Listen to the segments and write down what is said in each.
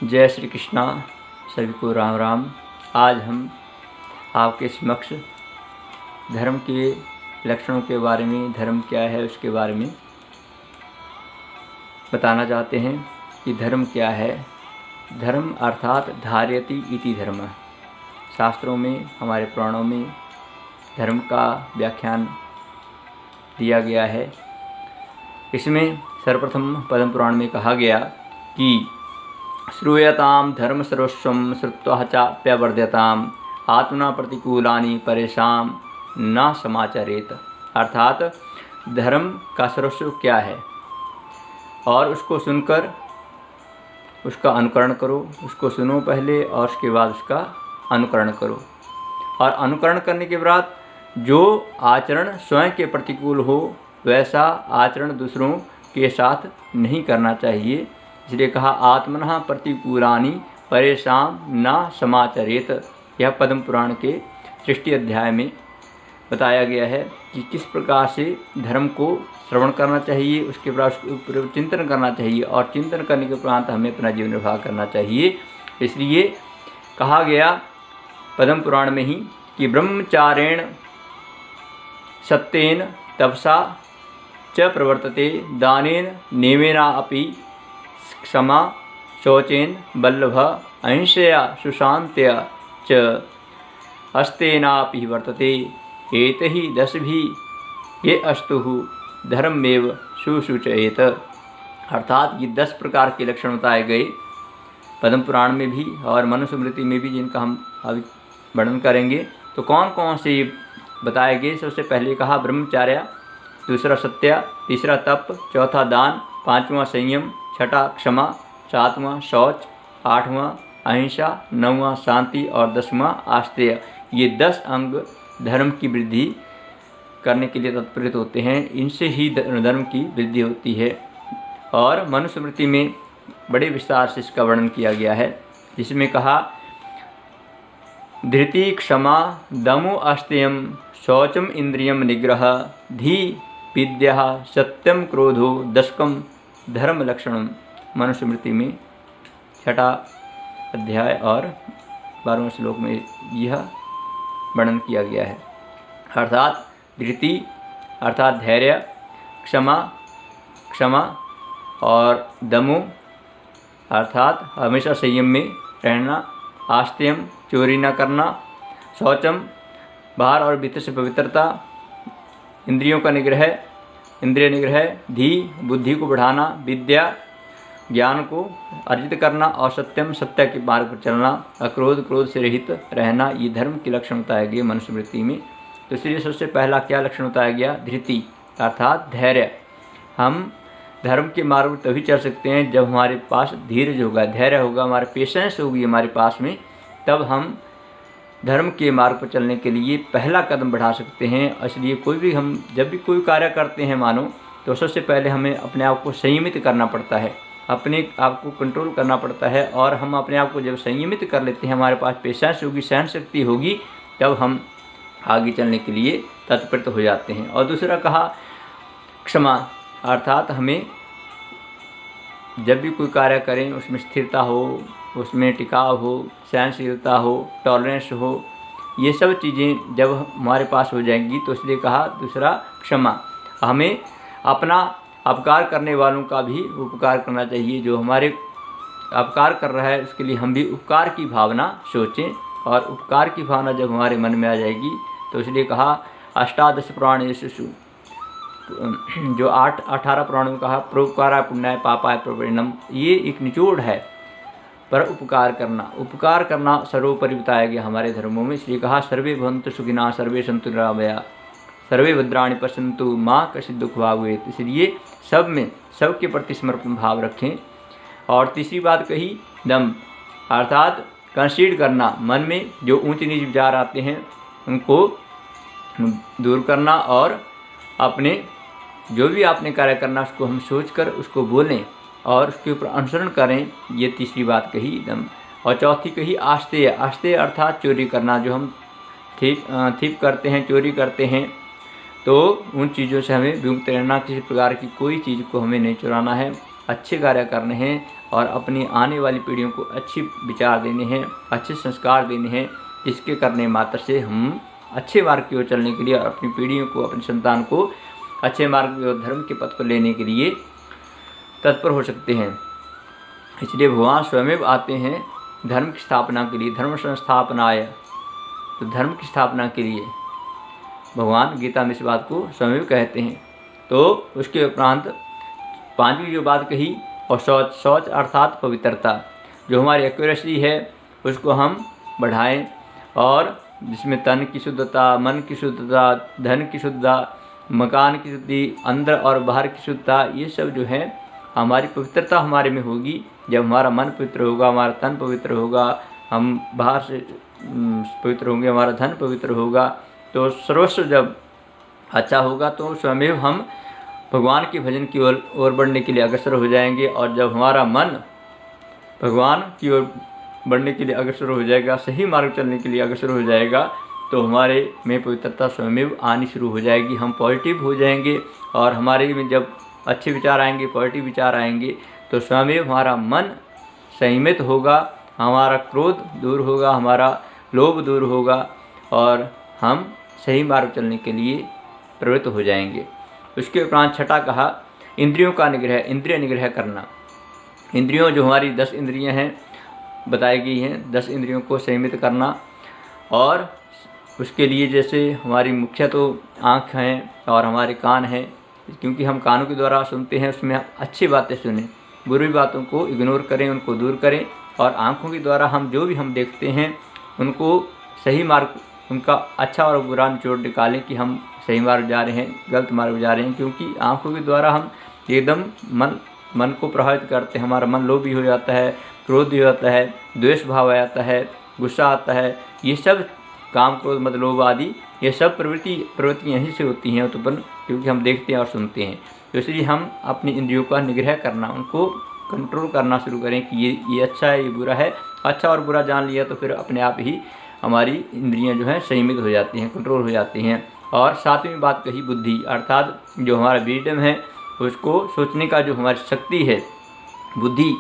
जय श्री कृष्णा। सभी को राम राम। आज हम आपके समक्ष धर्म के लक्षणों के बारे में, धर्म क्या है उसके बारे में बताना चाहते हैं कि धर्म क्या है। धर्म अर्थात धार्यति इति धर्म। शास्त्रों में, हमारे पुराणों में धर्म का व्याख्यान दिया गया है। इसमें सर्वप्रथम पद्म पुराण में कहा गया कि श्रूयताम धर्म सर्वस्वम श्रुत्वा चाप्यवर्ध्यताम आत्मना प्रतिकूलानि परेशान न समाचरेत। अर्थात धर्म का सर्वस्व क्या है और उसको सुनकर उसका अनुकरण करो। उसको सुनो पहले और उसके बाद उसका अनुकरण करो। और अनुकरण करने के बाद जो आचरण स्वयं के प्रतिकूल हो वैसा आचरण दूसरों के साथ नहीं करना चाहिए। इसलिए कहा आत्मनः प्रतिकूलानि परेशान न समाचरेत। यह पद्म पुराण के 6 अध्याय में बताया गया है कि किस प्रकार से धर्म को श्रवण करना चाहिए, उसके बाद उसके ऊपर चिंतन करना चाहिए और चिंतन करने के उपरांत हमें अपना जीवन निर्वाह करना चाहिए। इसलिए कहा गया पद्म पुराण में ही कि ब्रह्मचारेण सत्येन तपसा च प्रवर्तते दानेन नियमेना अपि क्षमा शौचेन बल्लभ अहिंसया सुशांत्या च अस्तेनापि वर्तते एतहि 10 भी ये अस्तुः धर्ममेव सुसूचयेत। अर्थात ये 10 प्रकार के लक्षण बताए गए पद्म पुराण में भी और मनुस्मृति में भी, जिनका हम अभी वर्णन करेंगे। तो कौन कौन से ये बताए गए। सबसे पहले कहा ब्रह्मचर्य, दूसरा सत्य, तीसरा तप, चौथा दान, पांचवा संयम, छठा क्षमा, सातवां शौच, आठवां अहिंसा, नौवां शांति और 10वां आस्तेय। ये 10 अंग धर्म की वृद्धि करने के लिए तत्परित होते हैं। इनसे ही धर्म की वृद्धि होती है। और मनुस्मृति में बड़े विस्तार से इसका वर्णन किया गया है, जिसमें कहा धृति, क्षमा, दमो अस्तेयम, शौचम, इंद्रियम निग्रह, धी, विद्या, सत्यम, क्रोधो, दशकम धर्म लक्षणम। मनुस्मृति में 6 अध्याय और 12वें श्लोक में यह वर्णन किया गया है। अर्थात धृति अर्थात धैर्य, क्षमा और दमो अर्थात हमेशा संयम में रहना, आस्तेयम चोरी न करना, शौचम बाहर और भीतर से पवित्रता, इंद्रियों का निग्रह, इंद्रिय निग्रह, धी बुद्धि को बढ़ाना, विद्या ज्ञान को अर्जित करना और सत्यम सत्य के मार्ग पर चलना, अक्रोध क्रोध से रहित रहना। ये धर्म के लक्षण बताए गए मनुस्मृति में। तो इसलिए सबसे पहला क्या लक्षण बताया गया, धृति अर्थात धैर्य। हम धर्म के मार्ग पर तभी चल सकते हैं जब हमारे पास धीरज होगा, धैर्य होगा, हमारे पेशेंस होगी हमारे पास में, तब हम धर्म के मार्ग पर चलने के लिए पहला कदम बढ़ा सकते हैं। इसलिए हम जब भी कोई कार्य करते हैं मानो, तो सबसे पहले हमें अपने आप को संयमित करना पड़ता है, अपने आप को कंट्रोल करना पड़ता है। और हम अपने आप को जब संयमित कर लेते हैं, हमारे पास पेशेंस होगी, सहन शक्ति होगी, तब हम आगे चलने के लिए तत्पर हो जाते हैं। और दूसरा कहा क्षमा अर्थात हमें जब भी कोई कार्य करें उसमें स्थिरता हो, उसमें टिकाव हो, सहनशीलता हो, टॉलरेंस हो। ये सब चीज़ें जब हमारे पास हो जाएंगी तो इसलिए कहा दूसरा क्षमा। हमें अपना अपकार करने वालों का भी उपकार करना चाहिए। जो हमारे अपकार कर रहा है उसके लिए हम भी उपकार की भावना सोचें। और उपकार की भावना जब हमारे मन में आ जाएगी तो इसलिए कहा 18 पुराणेषु, जो 18 पुराणों में कहा परोपकाराय पुण्याय पापाय प्रवृणम। ये एक निचोड़ है, पर उपकार करना सर्वोपरि बताया गया हमारे धर्मों में। इसलिए कहा सर्वे भवन्तु सुखिनः सर्वे सन्तु निरामयाः सर्वे भद्राणि पश्यन्तु माँ कश्चित् दुःख भाग् भवेत्। इसलिए सब में सबके प्रति समर्पण भाव रखें। और तीसरी बात कही दम अर्थात कंसीड करना, मन में जो ऊंच नीच विचार आते हैं उनको दूर करना और अपने जो भी आपने कार्य करना उसको हम सोचकर उसको बोलें और उसके ऊपर अनुसरण करें। ये तीसरी बात कही दम। और चौथी कही आस्तेय। आस्तेय अर्थात चोरी करना। जो हम थीप करते हैं, चोरी करते हैं, तो उन चीज़ों से हमें विमुक्त रहना। किसी प्रकार की कोई चीज़ को हमें नहीं चुराना है अच्छे कार्य करने हैं और अपनी आने वाली पीढ़ियों को अच्छी विचार देने हैं, अच्छे संस्कार देने हैं, जिसके करने मात्र से हम अच्छे मार्ग की ओर चलने के लिए और अपनी पीढ़ियों को, अपनी संतान को अच्छे मार्ग की ओर, धर्म के पथ पर लेने के लिए तत्पर हो सकते हैं। इसलिए भगवान स्वयं आते हैं धर्म की स्थापना के लिए, धर्म संस्थापनाय, तो धर्म की स्थापना के लिए भगवान गीता में इस बात को स्वयं कहते हैं। तो उसके उपरांत पांचवी जो बात कही, और शौच अर्थात पवित्रता, जो हमारी एक्यूरेसी है उसको हम बढ़ाएं, और जिसमें तन की शुद्धता, मन की शुद्धता, धन की शुद्धता, मकान की शुद्धि, अंदर और बाहर की शुद्धता, ये सब जो है हमारी पवित्रता हमारे में होगी। जब हमारा मन पवित्र होगा, हमारा तन पवित्र होगा, हम बाहर से पवित्र होंगे, हमारा धन पवित्र होगा, तो सर्वस्व जब अच्छा होगा तो स्वयं हम भगवान के भजन की ओर बढ़ने के लिए अग्रसर हो जाएंगे। और जब हमारा मन भगवान की ओर बढ़ने के लिए अग्रसर हो जाएगा, सही मार्ग चलने के लिए अग्रसर हो जाएगा, तो हमारे में पवित्रता स्वयं आनी शुरू हो जाएगी। हम पॉजिटिव हो जाएंगे, और हमारे में जब अच्छे विचार आएंगे, पॉजिटिव विचार आएंगे, तो स्वयं हमारा मन संयमित होगा, हमारा क्रोध दूर होगा, हमारा लोभ दूर होगा, और हम सही मार्ग चलने के लिए प्रवृत्त हो जाएंगे। उसके उपरांत छठा कहा, इंद्रियों का निग्रह, इंद्रिय निग्रह करना। इंद्रियों, जो हमारी 10 इंद्रियां हैं बताई गई हैं, 10 इंद्रियों को संयमित करना। और उसके लिए जैसे हमारी मुख्य तो आँख हैं और हमारे कान हैं, क्योंकि हम कानों के द्वारा सुनते हैं, उसमें अच्छी बातें सुनें, बुरी बातों को इग्नोर करें, उनको दूर करें। और आँखों के द्वारा हम जो भी हम देखते हैं उनको सही मार्ग, उनका अच्छा और बुरा निचोड़ निकालें कि हम सही मार्ग जा रहे हैं, गलत मार्ग जा रहे हैं। क्योंकि आँखों के द्वारा हम एकदम मन को प्रभावित करते हैं, हमारा मन लोभी हो जाता है, क्रोध हो जाता है, द्वेष भाव आ जाता है, गुस्सा आता है। ये सब काम, क्रोध, मद, लोभ आदि ये सब प्रवृत्तियाँ यहीं से होती हैं उत्पन्न, क्योंकि हम देखते हैं और सुनते हैं। तो इसलिए हम अपनी इंद्रियों का निग्रह करना, उनको कंट्रोल करना शुरू करें कि ये अच्छा है, ये बुरा है। अच्छा और बुरा जान लिया तो फिर अपने आप ही हमारी इंद्रियां जो हैं संयमित हो जाती हैं, कंट्रोल हो जाती हैं। और सातवीं बात कही, बुद्धि, अर्थात जो हमारा विजडम है, उसको सोचने का जो हमारी शक्ति है, बुद्धि,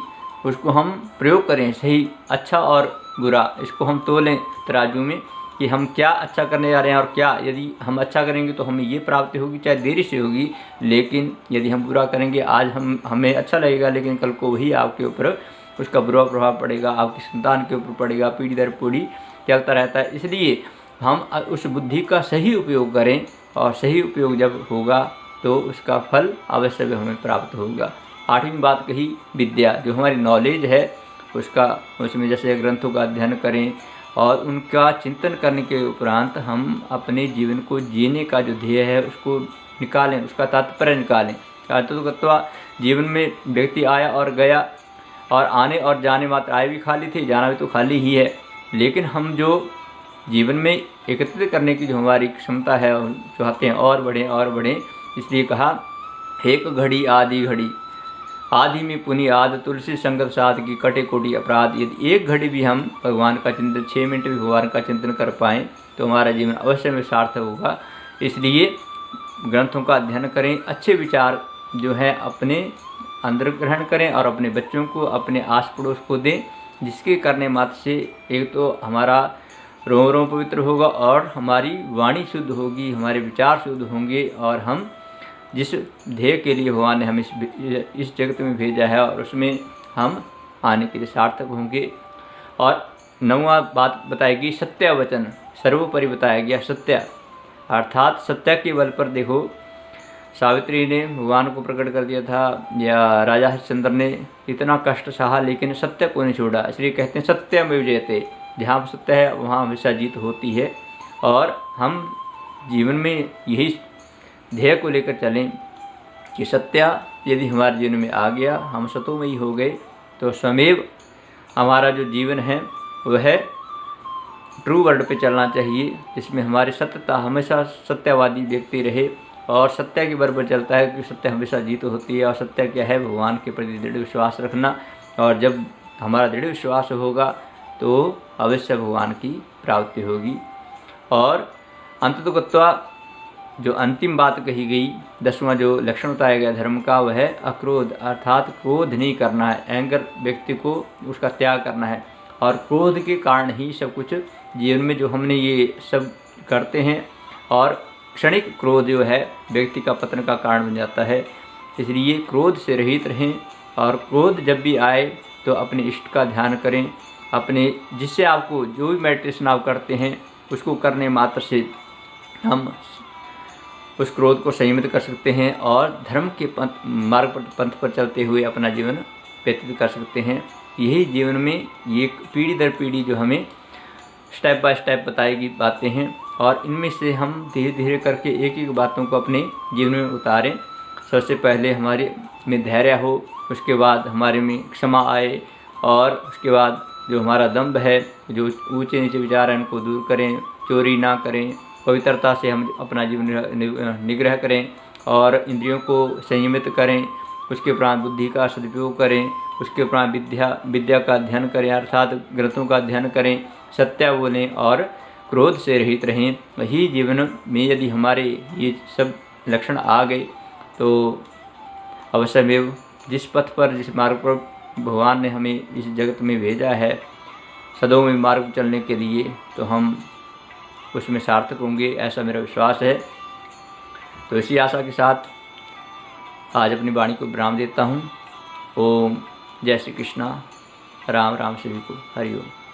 उसको हम प्रयोग करें। सही, अच्छा और बुरा, इसको हम तोलें तराजू में कि हम क्या अच्छा करने जा रहे हैं, और क्या यदि हम अच्छा करेंगे तो हमें ये प्राप्ति होगी, चाहे देरी से होगी। लेकिन यदि हम बुरा करेंगे, आज हमें अच्छा लगेगा, लेकिन कल को वही आपके ऊपर उसका बुरा प्रभाव पड़ेगा, आपकी संतान के ऊपर पड़ेगा, पीढ़ी दर पीढ़ी चलता रहता है। इसलिए हम उस बुद्धि का सही उपयोग करें, और सही उपयोग जब होगा तो उसका फल अवश्य हमें प्राप्त होगा। आठवीं बात कही, विद्या, जो हमारी नॉलेज है उसमें जैसे ग्रंथों का अध्ययन करें, और उनका चिंतन करने के उपरांत हम अपने जीवन को जीने का जो ध्येय है उसको निकालें, उसका तात्पर्य निकालें। तो जीवन में व्यक्ति आया और गया, और आने और जाने मात्र, आए भी खाली थे, जाना भी तो खाली ही है। लेकिन हम जो जीवन में एकत्रित करने की जो हमारी क्षमता है, चाहते हैं और बढ़ें और बढ़ें। इसलिए कहा, एक घड़ी आधी घड़ी, आदि में पुनि आद, तुलसी संगत साध की कटे कोटि अपराध। यदि एक घड़ी भी हम भगवान का चिंतन, 6 मिनट भी भगवान का चिंतन कर पाएँ तो हमारा जीवन अवश्य में सार्थक होगा। इसलिए ग्रंथों का अध्ययन करें, अच्छे विचार जो है अपने अंदर ग्रहण करें, और अपने बच्चों को, अपने आस पड़ोस को दें, जिसके करने मात्र से एक तो हमारा रोम रोम पवित्र होगा, और हमारी वाणी शुद्ध होगी, हमारे विचार शुद्ध होंगे, और हम जिस ध्येय के लिए भगवान ने हमें इस जगत में भेजा है, और उसमें हम आने के लिए सार्थक होंगे। और 9वां बात बताएगी, सत्य वचन, सर्वोपरि बताया गया सत्य, अर्थात सत्य के बल पर देखो, सावित्री ने भगवान को प्रकट कर दिया था, या राजा हरिश्चंद्र ने इतना कष्ट सहा, लेकिन सत्य को नहीं छोड़ा। इसलिए कहते हैं सत्यमेव जयते, जहाँ सत्य है वहाँ हमेशा जीत होती है। और हम जीवन में यही ध्येय को लेकर चलें कि सत्य यदि हमारे जीवन में आ गया, हम सतोमयी हो गए, तो स्वमेव हमारा जो जीवन है वह ट्रू वर्ड पे चलना चाहिए, जिसमें हमारी सत्यता, हमेशा सत्यवादी व्यक्ति रहे, और सत्य के बराबर चलता है कि सत्य हमेशा जीत होती है। और सत्य क्या है, भगवान के प्रति दृढ़ विश्वास रखना, और जब हमारा दृढ़ विश्वास होगा तो अवश्य भगवान की प्राप्ति होगी। और अंततः जो अंतिम बात कही गई, 10वां जो लक्षण बताया गया धर्म का, वह है अक्रोध, अर्थात क्रोध नहीं करना है। एंगर व्यक्ति को उसका त्याग करना है, और क्रोध के कारण ही सब कुछ जीवन में जो हमने ये सब करते हैं, और क्षणिक क्रोध जो है व्यक्ति का पतन का कारण बन जाता है। इसलिए क्रोध से रहित रहें, और क्रोध जब भी आए तो अपने इष्ट का ध्यान करें। अपने जिससे आपको जो भी मेडिटेशन आप करते हैं उसको करने मात्र से हम उस क्रोध को संयमित कर सकते हैं, और धर्म के पंथ पर चलते हुए अपना जीवन व्यतीत कर सकते हैं। यही जीवन में ये पीढ़ी दर पीढ़ी जो हमें स्टेप बाय स्टेप बताई गई बातें हैं, और इनमें से हम धीरे धीरे करके एक एक बातों को अपने जीवन में उतारें। सबसे पहले हमारे में धैर्य हो, उसके बाद हमारे में क्षमा आए, और उसके बाद जो हमारा दंभ है, जो ऊंचे नीचे विचार हैं, उनको दूर करें, चोरी ना करें, पवित्रता से हम अपना जीवन निग्रह करें, और इंद्रियों को संयमित करें, उसके उपरांत बुद्धि का सदुपयोग करें, उसके उपरांत विद्या का अध्ययन करें, अर्थात ग्रंथों का अध्ययन करें, सत्य बोलें और क्रोध से रहित रहें। वही जीवन में यदि हमारे ये सब लक्षण आ गए तो अवश्यमेव जिस पथ पर, जिस मार्ग पर भगवान ने हमें इस जगत में भेजा है सदोमय मार्ग पर चलने के लिए, तो हम उसमें सार्थक होंगे, ऐसा मेरा विश्वास है। तो इसी आशा के साथ आज अपनी वाणी को विराम देता हूँ। ओम जय श्री कृष्णा। राम राम सभी को। हरि ओम।